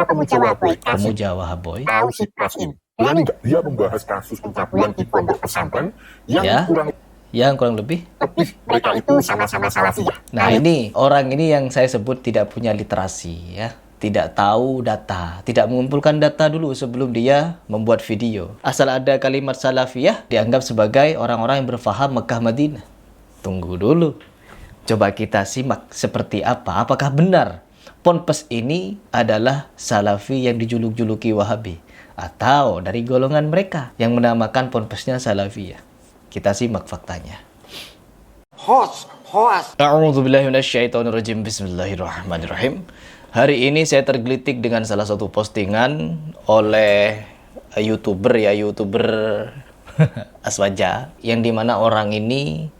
para pemuja Wahaboy tahu si Prasin. Berani nggak dia membahas kasus pencabulan di pondok pesantren yang kurang lebih mereka itu sama-sama salafiyah. Nah, ini orang ini yang saya sebut tidak punya literasi, ya. Tidak tahu data, tidak mengumpulkan data dulu sebelum dia membuat video. Asal ada kalimat salafiyah dianggap sebagai orang-orang yang berfaham Mekah Madinah. Tunggu dulu. Coba kita simak seperti apa. Apakah benar Ponpes ini adalah salafi yang dijuluk-juluki Wahabi, atau dari golongan mereka yang menamakan ponpesnya salafiyah? Kita simak faktanya. Hoax. A'udzubillahi minasyaitonirrajim. Bismillahirrahmanirrahim. Hari ini saya tergelitik dengan salah satu postingan oleh YouTuber Aswaja, yang dimana orang ini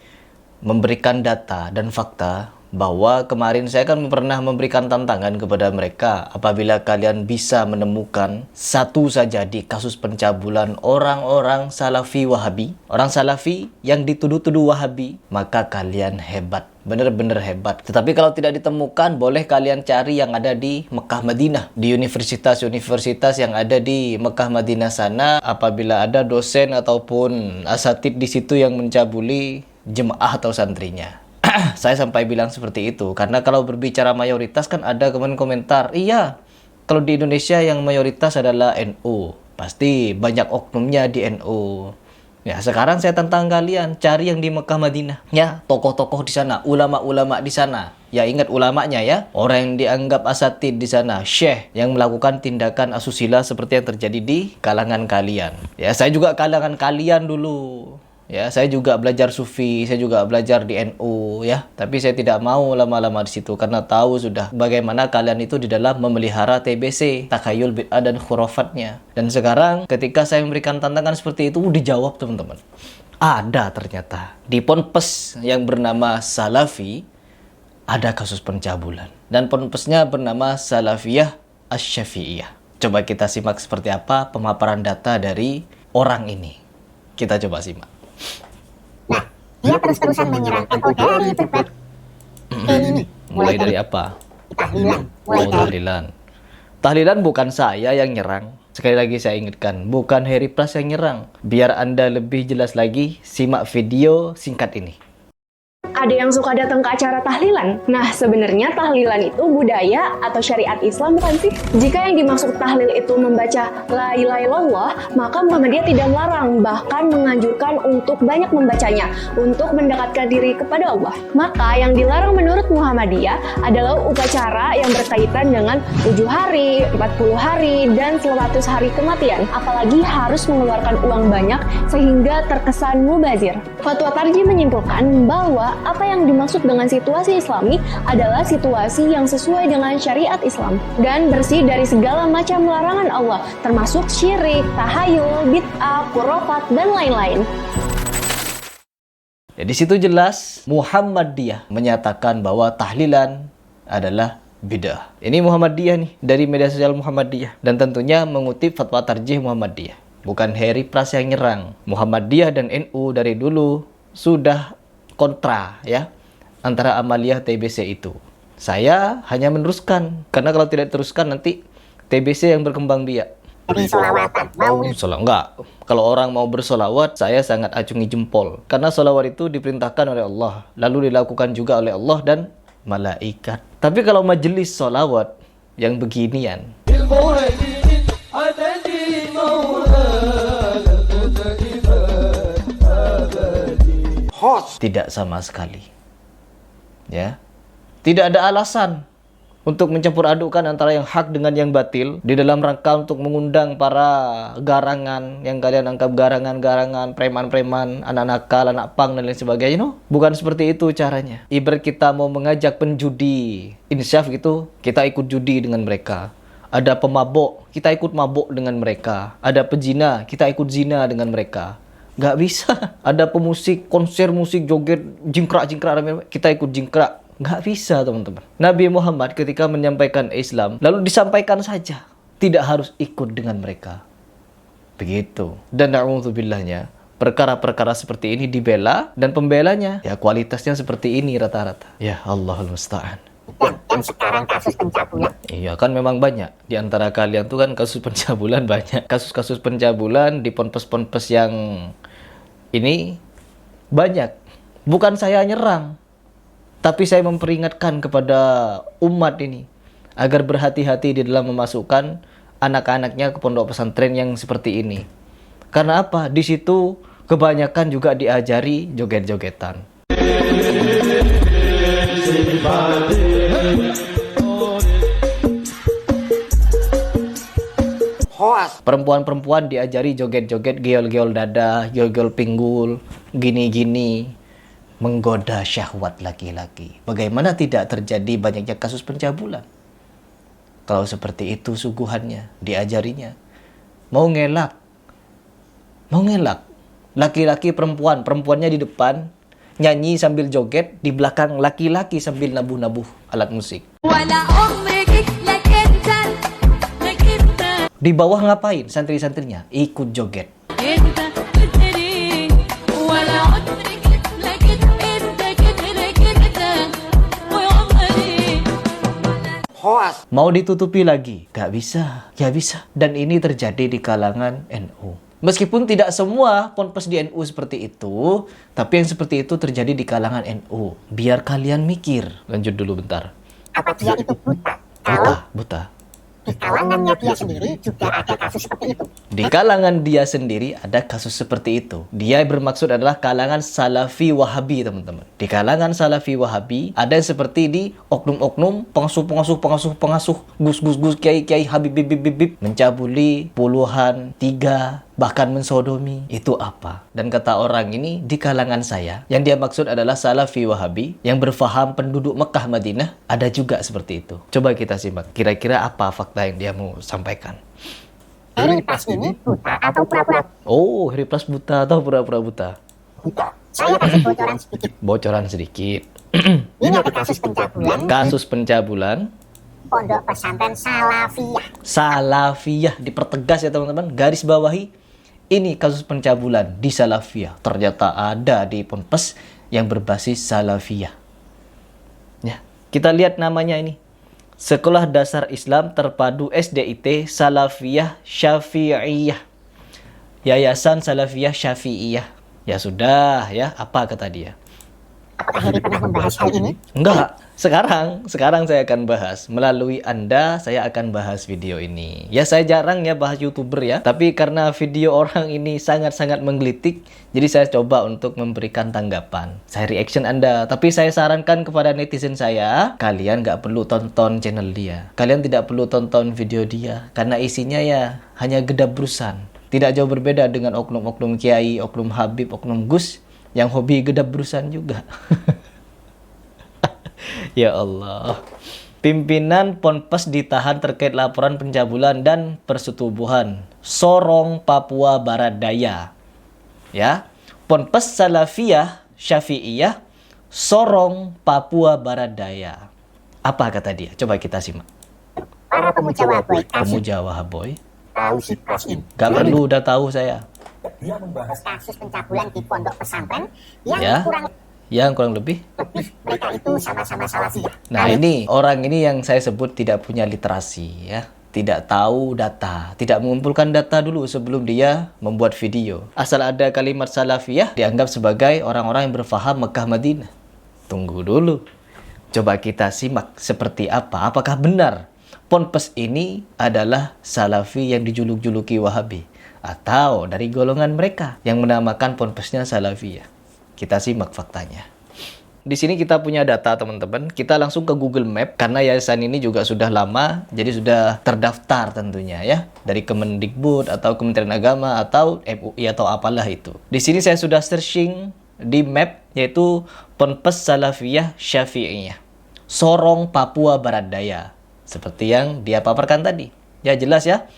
memberikan data dan fakta bahwa kemarin saya kan pernah memberikan tantangan kepada mereka, apabila kalian bisa menemukan satu saja di kasus pencabulan orang-orang salafi Wahabi, orang salafi yang dituduh-tuduh Wahabi, maka kalian hebat, benar-benar hebat. Tetapi kalau tidak ditemukan, boleh kalian cari yang ada di Mekah Madinah, di universitas-universitas yang ada di Mekah Madinah sana. Apabila ada dosen ataupun asatid di situ yang mencabuli jemaah atau santrinya. Saya sampai bilang seperti itu karena kalau berbicara mayoritas kan ada komentar, iya, kalau di Indonesia yang mayoritas adalah NU, pasti banyak oknumnya di NU. Ya, sekarang saya tantang kalian, cari yang di Mekah Madinah, ya, tokoh-tokoh di sana, ulama-ulama di sana. Ya, ingat ulamanya ya, orang yang dianggap asatid di sana, syekh yang melakukan tindakan asusila seperti yang terjadi di kalangan kalian. Ya, saya juga kalangan kalian dulu. Ya, saya juga belajar sufi, saya juga belajar di NU, ya. Tapi saya tidak mau lama-lama di situ karena tahu sudah bagaimana kalian itu di dalam memelihara TBC, takhayul bid'ah dan khurafatnya. Dan sekarang ketika saya memberikan tantangan seperti itu, dijawab teman-teman. Ada ternyata di ponpes yang bernama Salafi ada kasus pencabulan, dan ponpesnya bernama Salafiyah Asy-Syafi'iyah. Coba kita simak seperti apa pemaparan data dari orang ini. Kita coba simak. Nah, dia terus-terusan menyerang NU dari berbagai ini. Mulai dari apa? Tahlilan. Tahlilan. Tahlilan bukan saya yang nyerang. Sekali lagi saya ingatkan, bukan Harry Plus yang nyerang. Biar Anda lebih jelas lagi, simak video singkat ini. Ada yang suka datang ke acara tahlilan. Nah, sebenarnya tahlilan itu budaya atau syariat Islam bukan sih? Jika yang dimaksud tahlil itu membaca la ilaha illallah, maka Muhammadiyah tidak melarang, bahkan menganjurkan untuk banyak membacanya untuk mendekatkan diri kepada Allah. Maka yang dilarang menurut Muhammadiyah adalah upacara yang berkaitan dengan 7 hari, 40 hari, dan 100 hari kematian. Apalagi harus mengeluarkan uang banyak sehingga terkesan mubazir. Fatwa Tarji menyimpulkan bahwa apa yang dimaksud dengan situasi Islami adalah situasi yang sesuai dengan syariat Islam dan bersih dari segala macam larangan Allah, termasuk syirik, tahayul, bid'ah, khurafat, dan lain-lain. Ya, di situ jelas Muhammadiyah menyatakan bahwa tahlilan adalah bid'ah. Ini Muhammadiyah nih, dari media sosial Muhammadiyah, dan tentunya mengutip fatwa tarjih Muhammadiyah. Bukan Harry Pras yang nyerang. Muhammadiyah dan NU dari dulu sudah kontra ya antara amaliyah TBC itu. Saya hanya meneruskan, karena kalau tidak diteruskan nanti TBC yang berkembang biak. Solawatan, mau Enggak. Kalau orang mau bersolawat, saya sangat acungi jempol, karena solawat itu diperintahkan oleh Allah, lalu dilakukan juga oleh Allah dan malaikat. Tapi kalau majelis solawat yang beginian, tidak sama sekali. Ya. Tidak ada alasan untuk mencampur adukkan antara yang hak dengan yang batil di dalam rangka untuk mengundang para garangan yang kalian anggap garangan-garangan, preman-preman, anak nakal, anak pang dan lain sebagainya. No? Bukan seperti itu caranya. Ibarat kita mau mengajak penjudi, insyaf gitu, kita ikut judi dengan mereka. Ada pemabok, kita ikut mabok dengan mereka. Ada pezina, kita ikut zina dengan mereka. Nggak bisa. Ada pemusik, konser musik, joget, jingkrak-jingkrak, kita ikut jingkrak. Nggak bisa, teman-teman. Nabi Muhammad ketika menyampaikan Islam, lalu disampaikan saja. Tidak harus ikut dengan mereka. Begitu. Dan na'udzubillahnya, perkara-perkara seperti ini dibela, dan pembelanya, ya kualitasnya seperti ini rata-rata. Ya Allahul Musta'an. Dan sekarang kasus pencabulan. Iya kan memang banyak. Di antara kalian tuh kan kasus pencabulan banyak. Kasus-kasus pencabulan di ponpes-ponpes yang ini banyak. Bukan saya nyerang, tapi saya memperingatkan kepada umat ini agar berhati-hati di dalam memasukkan anak-anaknya ke pondok pesantren yang seperti ini. Karena apa? Di situ kebanyakan juga diajari joget-jogetan. Perempuan-perempuan diajari joget-joget, geol-geol dada, geol-geol pinggul, gini-gini, menggoda syahwat laki-laki. Bagaimana tidak terjadi banyaknya kasus pencabulan? Kalau seperti itu suguhannya, diajarinya. Mau ngelak. Laki-laki perempuan, perempuannya di depan, nyanyi sambil joget, di belakang laki-laki sambil nabuh-nabuh alat musik. Di bawah ngapain santri-santrinya? Ikut joget. Mau ditutupi lagi? Gak bisa. Dan ini terjadi di kalangan NU. Meskipun tidak semua ponpes di NU seperti itu, tapi yang seperti itu terjadi di kalangan NU. Biar kalian mikir. Lanjut dulu bentar. Apa dia itu buta? Kalau Buta. di kalangannya dia sendiri juga ada kasus seperti itu. Di kalangan dia sendiri ada kasus seperti itu. Dia bermaksud adalah kalangan Salafi Wahabi, teman-teman. Di kalangan Salafi Wahabi ada yang seperti di oknum-oknum, pengasuh, gus-gus, kiai-kiai, habib, mencabuli puluhan, 3, bahkan mensodomi. Itu apa? Dan kata orang ini, di kalangan saya, yang dia maksud adalah Salafi Wahabi yang berfaham penduduk Mekah Madinah, ada juga seperti itu. Coba kita simak. Kira-kira apa fakta yang dia mau sampaikan? Harry Plus ini buta atau pura-pura? Oh, Harry Plus buta atau pura-pura buta? Buta. Saya kasih bocoran sedikit. Bocoran sedikit. Ini ada kasus pencabulan Kasus pencabulan pondok pesantren Salafiyah. Salafiyah, dipertegas ya teman-teman, garis bawahi. Ini kasus pencabulan di Salafiyah. Ternyata ada di ponpes yang berbasis Salafiyah. Ya, kita lihat namanya ini. Sekolah Dasar Islam Terpadu SDIT Salafiyah Syafi'iyah. Yayasan Salafiyah Syafi'iyah. Ya sudah ya, apa kata dia? Apakah Harry pernah membahas hal ini? Enggak, sekarang saya akan bahas. Melalui Anda, saya akan bahas video ini. Ya, saya jarang ya bahas YouTuber ya. Tapi karena video orang ini sangat-sangat menggelitik, jadi saya coba untuk memberikan tanggapan. Saya reaction Anda. Tapi saya sarankan kepada netizen saya, kalian nggak perlu tonton channel dia. Kalian tidak perlu tonton video dia. Karena isinya ya hanya gedabrusan. Tidak jauh berbeda dengan oknum-oknum kiai, oknum habib, oknum gus yang hobi gedabrusan juga. Ya Allah. Pimpinan ponpes ditahan terkait laporan pencabulan dan persetubuhan Sorong, Papua Barat Daya. Ya. Ponpes Salafiyah Syafi'iyah Sorong, Papua Barat Daya. Apa kata dia? Coba kita simak. Para pemuja Wahaboy Pemuja Wahaboy. Tahu si Plus ini. Gak perlu udah tahu saya. Dia membahas kasus pencabulan di pondok pesantren Ya. Yang kurang lebih. mereka itu sama-sama Salafiyah. Nah, ini orang ini yang saya sebut tidak punya literasi ya. Tidak tahu data, tidak mengumpulkan data dulu sebelum dia membuat video. Asal ada kalimat Salafiyah dianggap sebagai orang-orang yang berfaham Mekah Madinah. Tunggu dulu. Coba kita simak seperti apa. Apakah benar ponpes ini adalah Salafi yang dijuluk-juluki Wahabi? Atau dari golongan mereka yang menamakan ponpesnya Salafiyah? Kita simak faktanya. Di sini kita punya data teman-teman. Kita langsung ke Google Map karena yayasan ini juga sudah lama, jadi sudah terdaftar tentunya ya dari Kemendikbud atau Kementerian Agama atau MUI atau apalah itu. Di sini saya sudah searching di map yaitu Ponpes Salafiyah Syafi'iyah Sorong, Papua Barat Daya. Seperti yang dia paparkan tadi. Ya jelas ya.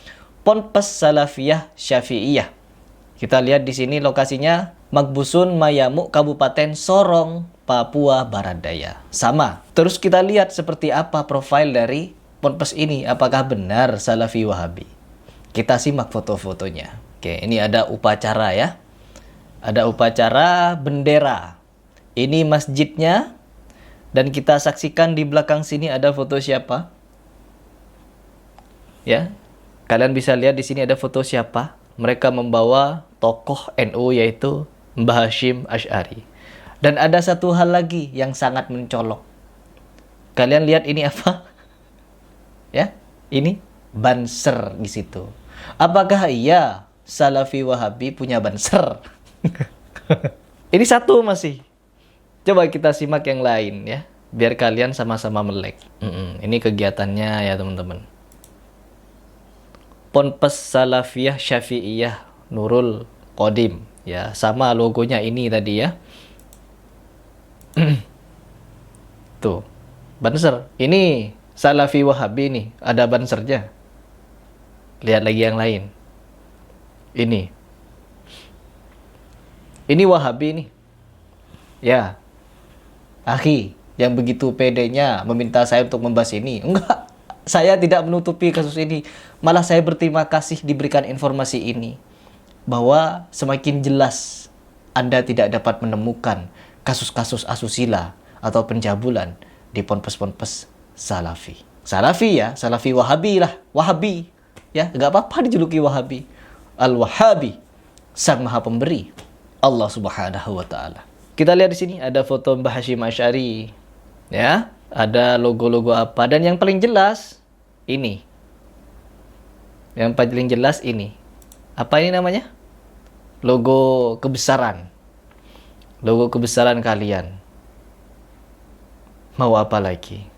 Ponpes Salafiyah Syafi'iyah. Kita lihat di sini lokasinya Magbusun Mayamuk Kabupaten Sorong, Papua Barat Daya. Sama. Terus kita lihat seperti apa profil dari ponpes ini. Apakah benar Salafi Wahabi? Kita simak foto-fotonya. Oke, ini ada upacara ya. Ada upacara bendera. Ini masjidnya. Dan kita saksikan di belakang sini ada foto siapa? Ya, kalian bisa lihat di sini ada foto siapa? Mereka membawa tokoh NU yaitu Mbah Hashim Asy'ari. Dan ada satu hal lagi yang sangat mencolok. Kalian lihat ini apa? Ya, ini banser di situ. Apakah iya Salafi Wahabi punya banser? Ini satu masih. Coba kita simak yang lain ya, biar kalian sama-sama melek. Ini kegiatannya ya teman-teman. Ponpes Salafiyah Syafi'iyah Nurul Qadim. Ya, sama logonya ini tadi ya. Tuh, banser. Ini Salafi Wahabi nih, ada bansernya. Lihat lagi yang lain. Ini Wahabi nih. Ya. Akhi, yang begitu pedenya meminta saya untuk membahas ini. Enggak, saya tidak menutupi kasus ini. Malah saya berterima kasih diberikan informasi ini. Bahwa semakin jelas Anda tidak dapat menemukan kasus-kasus asusila atau pencabulan di ponpes-ponpes Salafi. Salafi ya, Salafi Wahabi lah. Wahabi. Ya, enggak apa-apa dijuluki Wahabi. Al-Wahabi, Sang Maha Pemberi. Allah Subhanahu wa Ta'ala. Kita lihat di sini ada foto Mbah Hashim Asy'ari. Ya, ada logo-logo apa, dan yang paling jelas ini. Yang paling jelas ini. Apa ini namanya? Logo kebesaran. Logo kebesaran kalian. Mau apa lagi?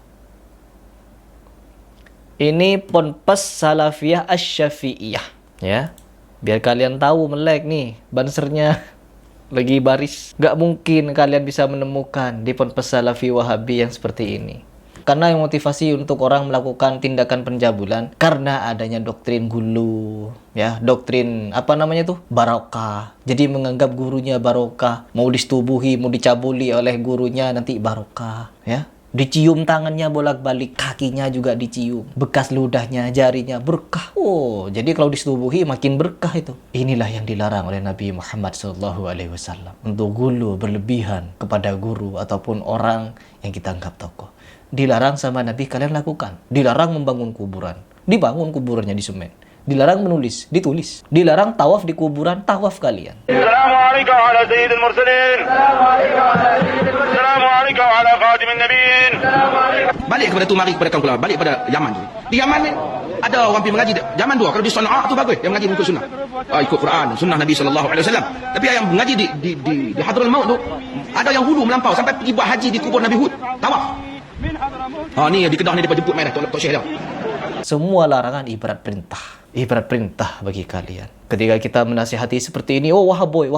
Ini Ponpes Salafiyah Asy-Syafi'iyah, ya. Biar kalian tahu melek nih bansernya. Lagi baris. Gak mungkin kalian bisa menemukan di Ponpes Salafi Wahabi yang seperti ini. Karena yang motivasi untuk orang melakukan tindakan pencabulan karena adanya doktrin gulu, ya, doktrin apa namanya tuh? Barokah. Jadi menganggap gurunya barokah, mau disetubuhi, mau dicabuli oleh gurunya nanti barokah, ya. Dicium tangannya bolak-balik, kakinya juga dicium. Bekas ludahnya, jarinya berkah. Oh, jadi kalau disetubuhi makin berkah itu. Inilah yang dilarang oleh Nabi Muhammad SAW. Untuk gulu berlebihan kepada guru ataupun orang yang kita anggap tokoh. Dilarang sama Nabi kalian lakukan. Dilarang membangun kuburan. Dibangun kuburannya di semen. Dilarang menulis, ditulis. Dilarang tawaf di kuburan, tawaf kalian. Assalamualaikum ala sayyidil mursalin. Assalamualaikum ala khatimin nabiyyin. Balik kepada tu, mari kepada kaum ulama, balik pada Yaman tu. Di Yaman ni ada orang pergi mengaji zaman dua. Kalau di Sana'a tu bagus, yang mengaji ikut sunnah. Ikut Quran, sunnah Nabi SAW. Tapi yang mengaji di Hadraul Maut tu, ada yang hulu melampau sampai pergi buat haji di kubur Nabi Hud. Tawaf. Ni di Kedah ni depa jemput mai dah Tok Syekh dah. Semua larangan ibarat perintah. Ibarat perintah bagi kalian. Ketika kita menasihati seperti ini, oh wahaboy.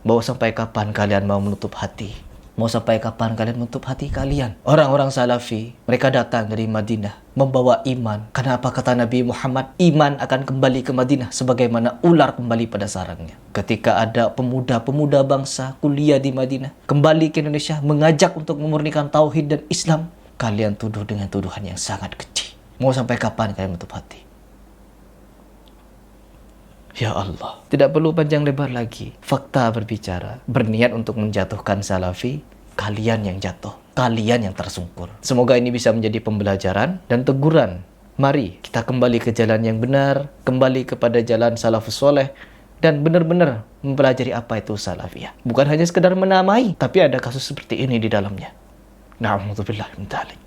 Mau sampai kapan kalian mau menutup hati? Mau sampai kapan kalian menutup hati kalian? Orang-orang Salafi, mereka datang dari Madinah, membawa iman. Karena apa kata Nabi Muhammad? Iman akan kembali ke Madinah sebagaimana ular kembali pada sarangnya. Ketika ada pemuda-pemuda bangsa kuliah di Madinah, kembali ke Indonesia, mengajak untuk memurnikan tauhid dan Islam, kalian tuduh dengan tuduhan yang sangat keji. Mau sampai kapan kalian menutup hati? Ya Allah, tidak perlu panjang lebar lagi. Fakta berbicara. Berniat untuk menjatuhkan Salafi, kalian yang jatuh, kalian yang tersungkur. Semoga ini bisa menjadi pembelajaran dan teguran. Mari kita kembali ke jalan yang benar, kembali kepada jalan salafus soleh, dan benar-benar mempelajari apa itu salafiyah. Bukan hanya sekedar menamai, tapi ada kasus seperti ini di dalamnya. Na'udzubillah min dzalik.